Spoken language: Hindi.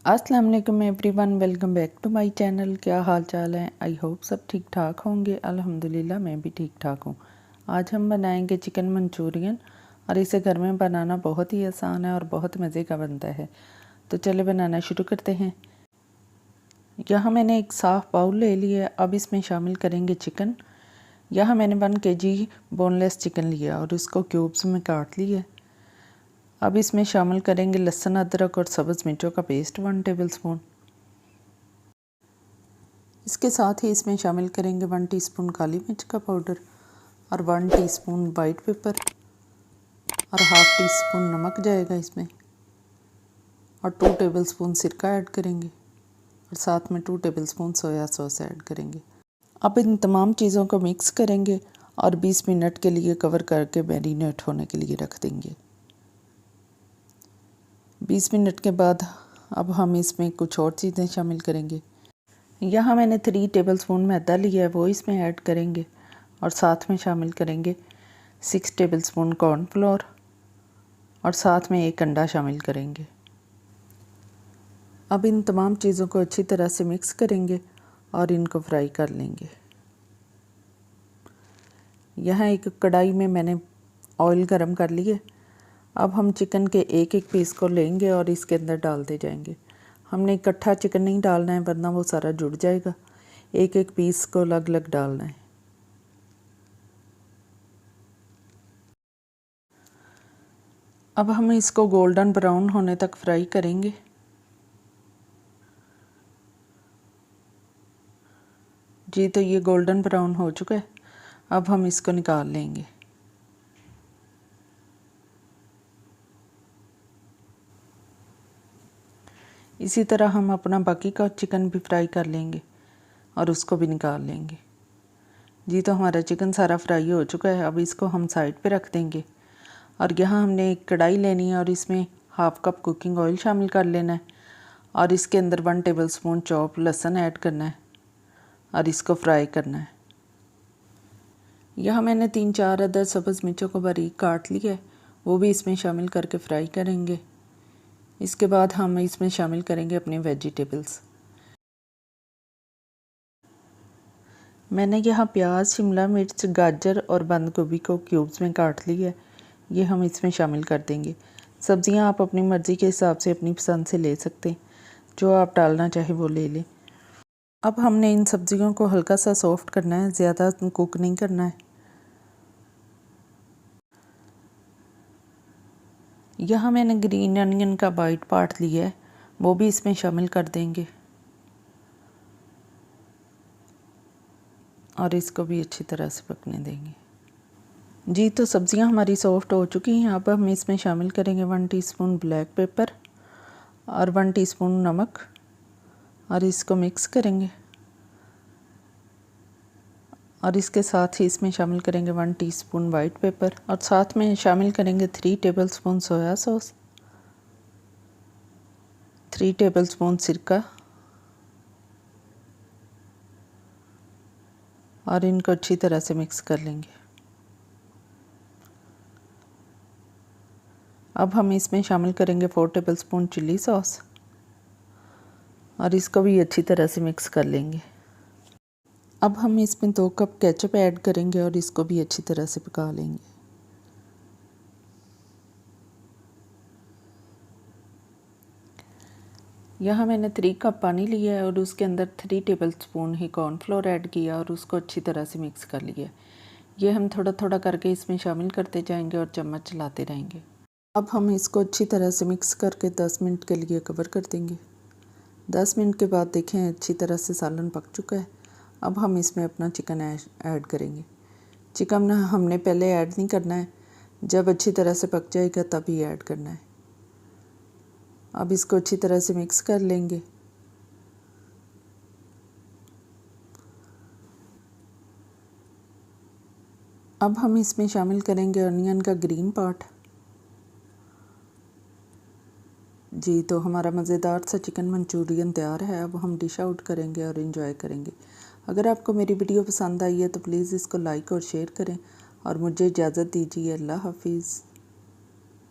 अस्सलाम वालेकुम everyone, welcome back to my channel. क्या हाल चाल है? आई होप सब ठीक ठाक होंगे। अल्हम्दुलिल्लाह मैं भी ठीक ठाक हूँ। आज हम बनाएंगे चिकन मंचूरियन और इसे घर में बनाना बहुत ही आसान है और बहुत मज़े का बनता है। तो चले बनाना शुरू करते हैं। यहाँ मैंने एक साफ़ बाउल ले लिया। अब इसमें शामिल करेंगे चिकन। यहाँ मैंने 1 kg बोनलेस चिकन लिया और इसको क्यूब्स में काट लिया। अब इसमें शामिल करेंगे लहसुन, अदरक और सब्ज़ मिर्चों का पेस्ट 1 टेबलस्पून। इसके साथ ही इसमें शामिल करेंगे 1 टीस्पून काली मिर्च का पाउडर और 1 टीस्पून वाइट पेपर और हाफ़ टीस्पून नमक जाएगा इसमें, और 2 टेबलस्पून सिरका ऐड करेंगे और साथ में 2 टेबलस्पून सोया सॉस ऐड करेंगे। अब इन तमाम चीज़ों को मिक्स करेंगे और 20 मिनट के लिए कवर करके मैरिनेट होने के लिए रख देंगे। 20 मिनट के बाद अब हम इसमें कुछ और चीज़ें शामिल करेंगे। यहाँ मैंने 3 टेबलस्पून मैदा लिया है, वो इसमें ऐड करेंगे और साथ में शामिल करेंगे 6 टेबलस्पून कॉर्नफ्लोर और साथ में 1 अंडा शामिल करेंगे। अब इन तमाम चीज़ों को अच्छी तरह से मिक्स करेंगे और इनको फ्राई कर लेंगे। यहाँ एक कढ़ाई में मैंने ऑयल गरम कर लिया। अब हम चिकन के एक एक पीस को लेंगे और इसके अंदर डालते जाएंगे। हमने इकट्ठा चिकन नहीं डालना है वरना वो सारा जुड़ जाएगा। एक एक पीस को अलग अलग डालना है। अब हम इसको गोल्डन ब्राउन होने तक फ्राई करेंगे। जी तो ये गोल्डन ब्राउन हो चुका है। अब हम इसको निकाल लेंगे। इसी तरह हम अपना बाकी का चिकन भी फ्राई कर लेंगे और उसको भी निकाल लेंगे। जी तो हमारा चिकन सारा फ्राई हो चुका है। अब इसको हम साइड पे रख देंगे और यहाँ हमने एक कढ़ाई लेनी है और इसमें हाफ़ कप कुकिंग ऑयल शामिल कर लेना है और इसके अंदर 1 टेबलस्पून चॉप लहसुन ऐड करना है और इसको फ्राई करना है। यहाँ मैंने 3-4 अदद सब्ज़ मिर्चों को बारीक काट लिया है, वो भी इसमें शामिल करके फ्राई करेंगे। इसके बाद हम इसमें शामिल करेंगे अपने वेजिटेबल्स। मैंने यहाँ प्याज, शिमला मिर्च, गाजर और बंद गोभी को क्यूब्स में काट लिया है, ये हम इसमें शामिल कर देंगे। सब्ज़ियाँ आप अपनी मर्ज़ी के हिसाब से अपनी पसंद से ले सकते हैं, जो आप डालना चाहे वो ले लें। अब हमने इन सब्ज़ियों को हल्का सा सॉफ्ट करना है, ज़्यादा कुक नहीं करना है। यहाँ मैंने ग्रीन अनियन का वाइट पार्ट लिया है, वो भी इसमें शामिल कर देंगे और इसको भी अच्छी तरह से पकने देंगे। जी तो सब्ज़ियाँ हमारी सॉफ्ट हो चुकी हैं। अब हम इसमें शामिल करेंगे 1 टीस्पून ब्लैक पेपर और 1 टीस्पून नमक और इसको मिक्स करेंगे और इसके साथ ही इसमें शामिल करेंगे 1 टीस्पून वाइट पेपर और साथ में शामिल करेंगे 3 टेबलस्पून सोया सॉस, 3 टेबलस्पून सिरका और इनको अच्छी तरह से मिक्स कर लेंगे। अब हम इसमें शामिल करेंगे 4 टेबलस्पून चिली सॉस और इसको भी अच्छी तरह से मिक्स कर लेंगे। अब हम इसमें 2 कप केचप ऐड करेंगे और इसको भी अच्छी तरह से पका लेंगे। यहाँ मैंने 3 कप पानी लिया है और उसके अंदर 3 टेबलस्पून ही कॉर्नफ्लोर ऐड किया और उसको अच्छी तरह से मिक्स कर लिया। ये हम थोड़ा थोड़ा करके इसमें शामिल करते जाएंगे और चम्मच चलाते रहेंगे। अब हम इसको अच्छी तरह से मिक्स करके 10 मिनट के लिए कवर कर देंगे। 10 मिनट के बाद देखें अच्छी तरह से सालन पक चुका है। अब हम इसमें अपना चिकन ऐड करेंगे। चिकन हमने पहले ऐड नहीं करना है, जब अच्छी तरह से पक जाएगा तभी ऐड करना है। अब इसको अच्छी तरह से मिक्स कर लेंगे। अब हम इसमें शामिल करेंगे अनियन का ग्रीन पार्ट। जी तो हमारा मज़ेदार सा चिकन मंचूरियन तैयार है। अब हम डिश आउट करेंगे और एंजॉय करेंगे। अगर आपको मेरी वीडियो पसंद आई है तो प्लीज़ इसको लाइक और शेयर करें और मुझे इजाज़त दीजिए। अल्लाह हाफिज़।